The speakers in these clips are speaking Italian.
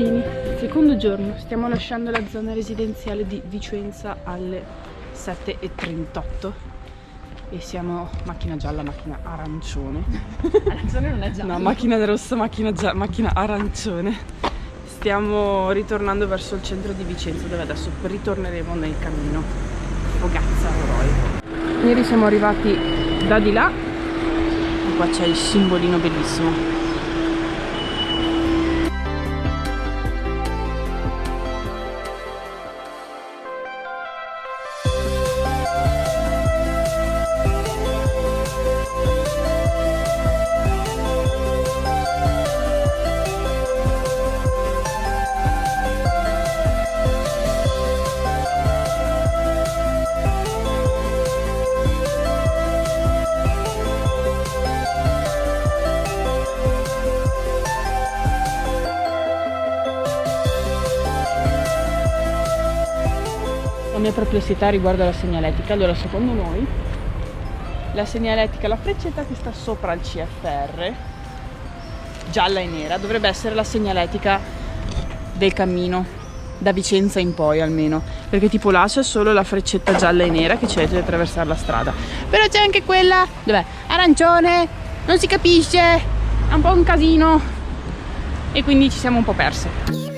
bambini, secondo giorno, stiamo lasciando la zona residenziale di Vicenza alle 7:38 e siamo macchina gialla, macchina arancione. Arancione non è giallo. No, macchina rossa, macchina arancione. Stiamo ritornando verso il centro di Vicenza, dove adesso ritorneremo nel cammino Fogazza Roi. Ieri siamo arrivati da di là e qua c'è il simbolino bellissimo. La mia perplessità riguarda la segnaletica. Allora, secondo noi la segnaletica, la freccetta che sta sopra il CFR, gialla e nera, dovrebbe essere la segnaletica del cammino da Vicenza in poi, almeno, perché tipo là c'è solo la freccetta gialla e nera che ci aiuta ad attraversare la strada, però c'è anche quella, dov'è? Arancione, non si capisce, è un po' un casino e quindi ci siamo un po' perse.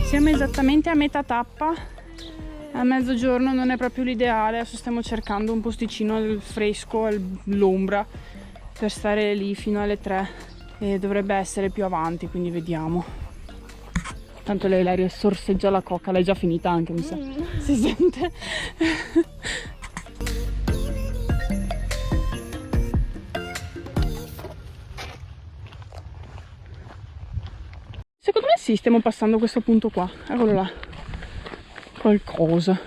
Siamo esattamente a metà tappa, a mezzogiorno non è proprio l'ideale, adesso stiamo cercando un posticino al fresco, all'ombra, per stare lì fino alle 3 e dovrebbe essere più avanti, quindi vediamo. Tanto lei l'aria sorseggia la coca, l'hai già finita anche, mi sa. Si sente. Secondo me sì, stiamo passando questo punto qua, eccolo là, qualcosa,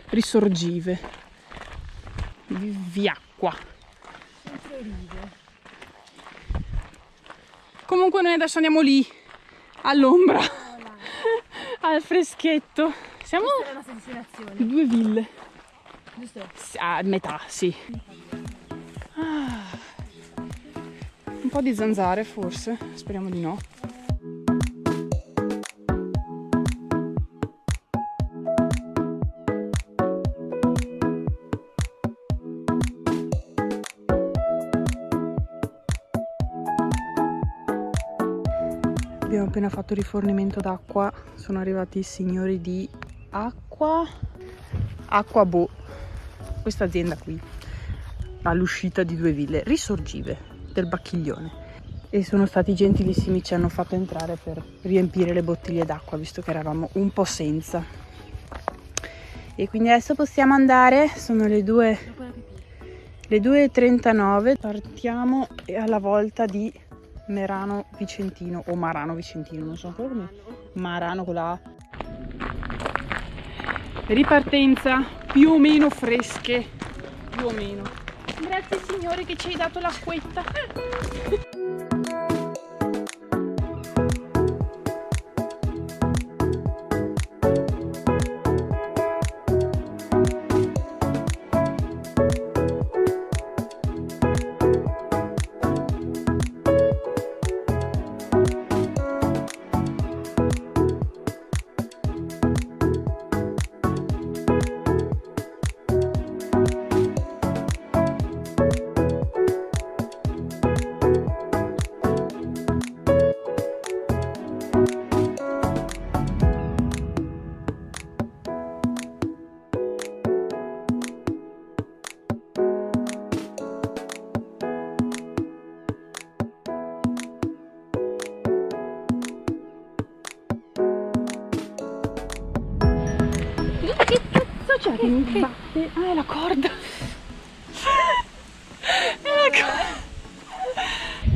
risorgive, viacqua. Comunque noi adesso andiamo lì, all'ombra, al freschetto, siamo Questa è la nostra destinazione. due ville, Giusto? a metà, sì. Un po' di zanzare forse, speriamo di no. Abbiamo appena fatto rifornimento d'acqua, sono arrivati i signori di Acqua Boh, questa azienda qui, all'uscita di Due Ville, Risorgive del Bacchiglione, e sono stati gentilissimi, ci hanno fatto entrare per riempire le bottiglie d'acqua visto che eravamo un po' senza, e quindi adesso possiamo andare, sono le 2:39, partiamo alla volta di Merano Vicentino o Marano Vicentino, non so come. Marano con la A. Ripartenza più o meno fresche, più o meno. Grazie signore che ci hai dato l'acquetta. c'è che mi batte? Ah, è la corda. È la corda.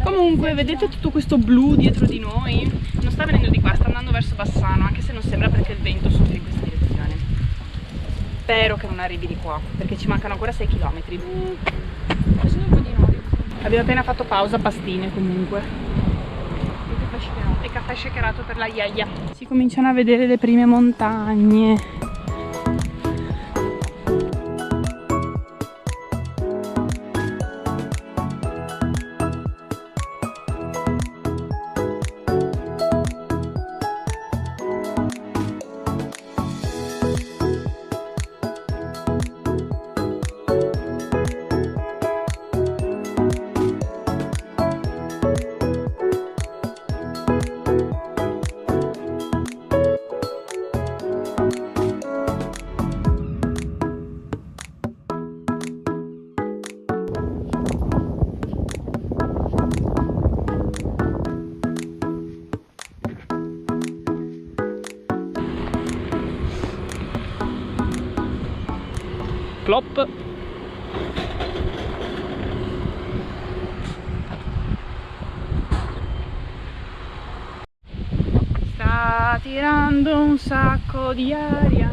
Comunque, vedete tutto questo blu dietro di noi? Non sta venendo di qua, sta andando verso Bassano, anche se non sembra perché il vento soffia in questa direzione. Spero che non arrivi di qua, perché ci mancano ancora 6 km. Facendo un po' di nodi. Abbiamo appena fatto pausa, pastine comunque. E caffè shakerato per la iaia. Si cominciano a vedere le prime montagne. Plop. Sta tirando un sacco di aria.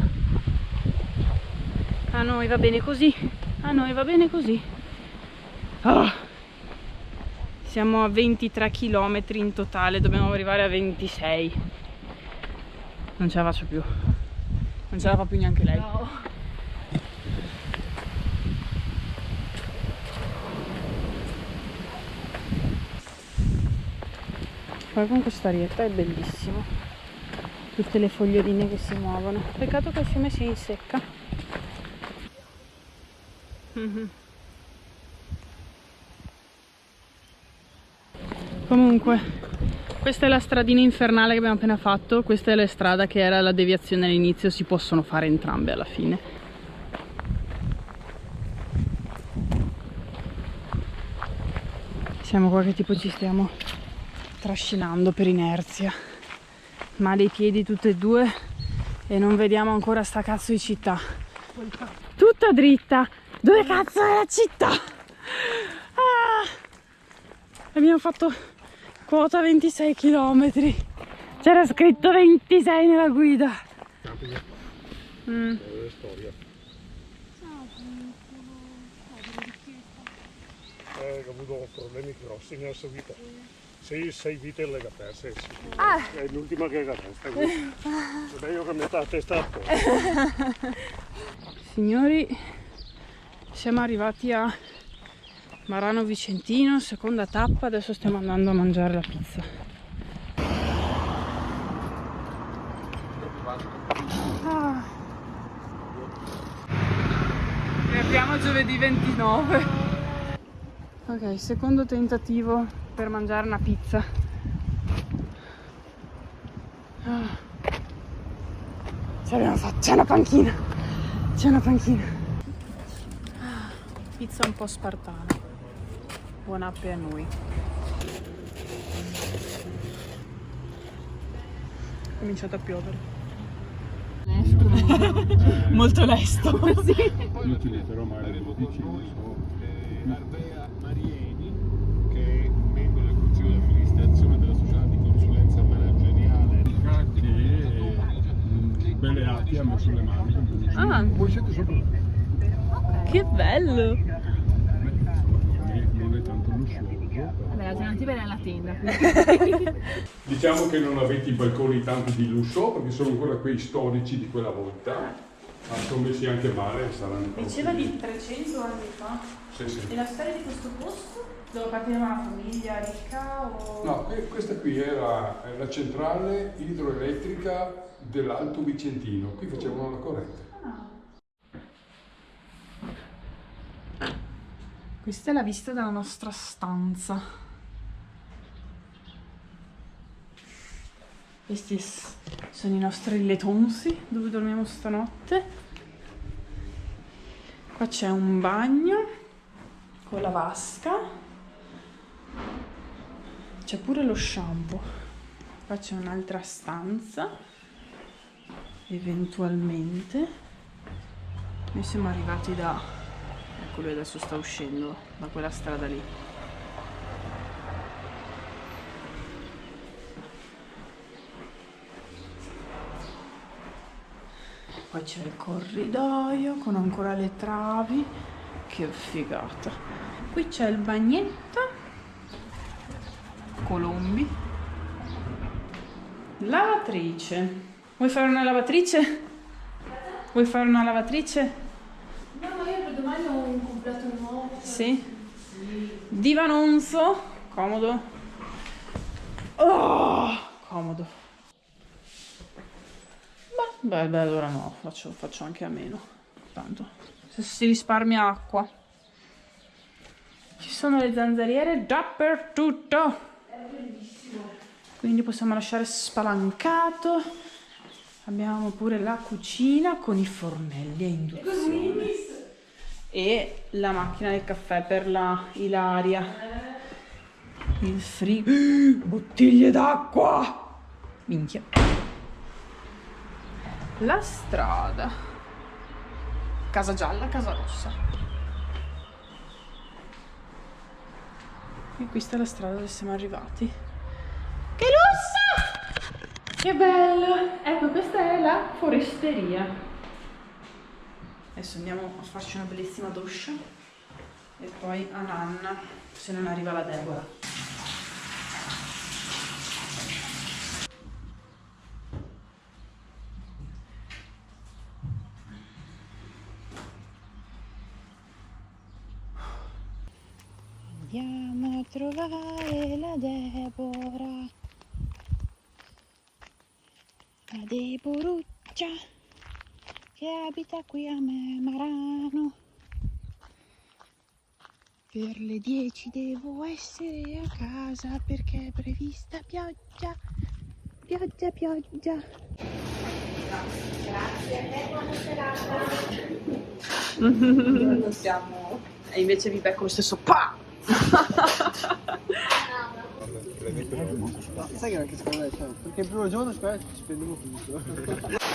A noi va bene così. A noi va bene così. Oh. Siamo a 23 km in totale, dobbiamo arrivare a 26. Non ce la faccio più. Non ce la fa più neanche lei. No. Guarda con questa rietta, è bellissimo. Tutte le foglioline che si muovono. Peccato che il fiume sia in secca. Comunque, questa è la stradina infernale che abbiamo appena fatto. Questa è la strada che era la deviazione all'inizio. Si possono fare entrambe alla fine. Siamo qua che tipo ci stiamo trascinando per inerzia, ma dei piedi tutte e due e non vediamo ancora sta cazzo di città tutta dritta. Dove cazzo è la città? Abbiamo fatto quota 26 km, c'era scritto 26 nella guida. Ho avuto problemi grossi nella sua vita. 6 vite le ha perse. È l'ultima che ha persa. È meglio che metta la testa a posto. Signori, siamo arrivati a Marano Vicentino, seconda tappa. Adesso stiamo andando a mangiare la pizza. Riapriamo giovedì 29. Ok, secondo tentativo per mangiare una pizza. Ce l'abbiamo fatta, c'è una panchina. C'è una panchina. Pizza un po' spartana. Buon app a noi. È cominciato a piovere. Molto lesto. Sì. Io utilizzerò magari Ardea Marieni, che è un membro del consiglio di amministrazione della società di consulenza manageriale. Che Beleati ha messo le mani. Ah, Voi siete sopra. che bello! Non è tanto lussuoso. Vabbè, l'alternativa era la tenda. Diciamo che non avete i balconi tanto di lusso, perché sono ancora quei storici di quella volta. Ma sono messi anche male, saranno. Diceva di 300 anni fa. Sì, sì. E la storia di questo posto? Dove partiva una famiglia ricca o... No, questa qui era la centrale idroelettrica dell'Alto Vicentino. Qui facevano la corrente. Questa è la vista della nostra stanza. Questi sono i nostri letonsi dove dormiamo stanotte. Qua c'è un bagno con la vasca. C'è pure lo shampoo. Qua c'è un'altra stanza, eventualmente. Noi siamo arrivati da... ecco, lui adesso sta uscendo da quella strada lì. Poi c'è il corridoio con ancora le travi. Che figata. Qui c'è il bagnetto. Colombi. Lavatrice. Vuoi fare una lavatrice? Vuoi fare una lavatrice? No, ma io per domani ho un completo nuovo. Sì. Divanonzo. Comodo. Oh, comodo. Beh, allora no, faccio anche a meno. Tanto, se si risparmia acqua. Ci sono le zanzariere dappertutto. Quindi possiamo lasciare spalancato. Abbiamo pure la cucina con i fornelli a induzione. E la macchina del caffè per la Ilaria. Il frigo. Bottiglie d'acqua! Minchia. La strada. Casa gialla, casa rossa. E qui sta la strada dove siamo arrivati. Che lusso! Che bello! Ecco, questa è la foresteria. Adesso andiamo a farci una bellissima doccia. E poi a nanna, se non arriva la Deborah. Andiamo a trovare la Deborah. La Deboruccia che abita qui a Marano. Per le 10 devo essere a casa perché è prevista pioggia. Pioggia, pioggia. Grazie, buona serata. Non siamo... E invece vi becco lo stesso pa! Sai che anche secondo me, cioè, perché il primo giorno ci spendevo tutto.